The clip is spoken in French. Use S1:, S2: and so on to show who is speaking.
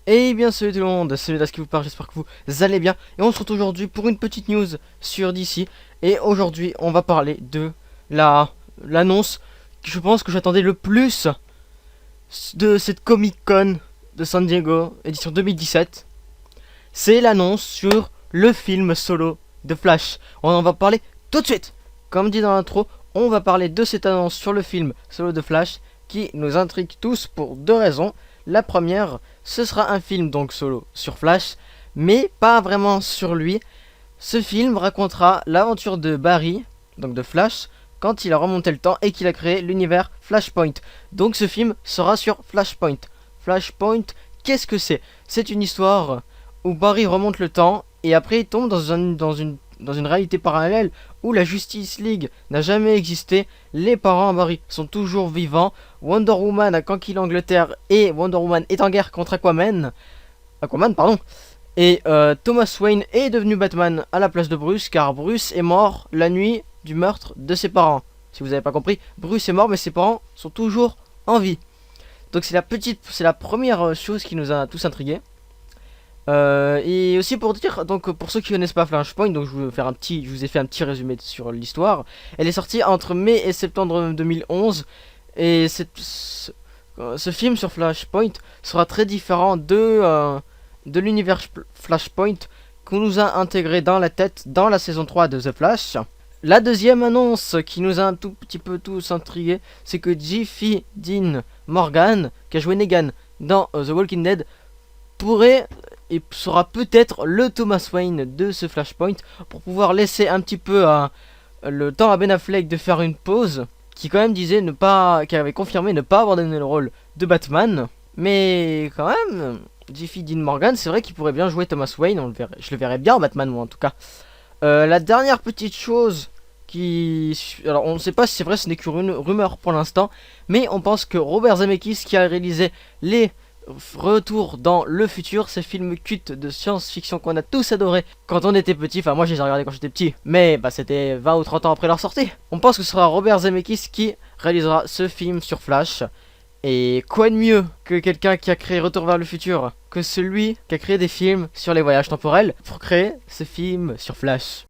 S1: Et bien salut tout le monde, c'est Vedas qui vous parle, j'espère que vous allez bien. Et on se retrouve aujourd'hui pour une petite news sur DC. Et aujourd'hui on va parler de l'annonce que je pense que j'attendais le plus de cette Comic Con de San Diego, édition 2017. C'est l'annonce sur le film solo de Flash. On en va parler tout de suite. Comme dit dans l'intro, on va parler de cette annonce sur le film solo de Flash qui nous intrigue tous pour deux raisons. La première, ce sera un film donc solo sur Flash, mais pas vraiment sur lui. Ce film racontera l'aventure de Barry, donc de Flash, quand il a remonté le temps et qu'il a créé l'univers Flashpoint. Donc ce film sera sur Flashpoint. Flashpoint, qu'est-ce que c'est? C'est une histoire où Barry remonte le temps et après il tombe dans une réalité parallèle où la Justice League n'a jamais existé. Les parents à Barry sont toujours vivants. Wonder Woman a conquis l'Angleterre et Wonder Woman est en guerre contre Aquaman. Pardon. Et Thomas Wayne est devenu Batman à la place de Bruce car Bruce est mort la nuit du meurtre de ses parents. Si vous n'avez pas compris, Bruce est mort mais ses parents sont toujours en vie. Donc c'est la première chose qui nous a tous intrigués. Et aussi pour dire, donc pour ceux qui connaissent pas Flashpoint, donc je vous ai fait un petit résumé sur l'histoire. Elle est sortie entre mai et septembre 2011 et ce film sur Flashpoint sera très différent de l'univers Flashpoint qu'on nous a intégré dans la tête dans la saison 3 de The Flash. La deuxième annonce qui nous a un tout petit peu tous intrigués, c'est que Jeffrey Dean Morgan, qui a joué Negan dans The Walking Dead, pourrait et sera peut-être le Thomas Wayne de ce Flashpoint pour pouvoir laisser un petit peu le temps à Ben Affleck de faire une pause, qui quand même disait qui avait confirmé ne pas abandonner le rôle de Batman. Mais quand même, Jeffrey Dean Morgan, c'est vrai qu'il pourrait bien jouer Thomas Wayne, je le verrais bien en Batman moi en tout cas. La dernière petite chose alors on ne sait pas si c'est vrai, ce n'est qu'une rumeur pour l'instant, mais on pense que Robert Zemeckis, qui a réalisé les Retour dans le futur, ces films cultes de science-fiction qu'on a tous adoré quand on était petit, enfin moi je les ai regardés quand j'étais petit, mais bah c'était 20 ou 30 ans après leur sortie. On pense que ce sera Robert Zemeckis qui réalisera ce film sur Flash. Et quoi de mieux que quelqu'un qui a créé Retour vers le futur que celui qui a créé des films sur les voyages temporels pour créer ce film sur Flash.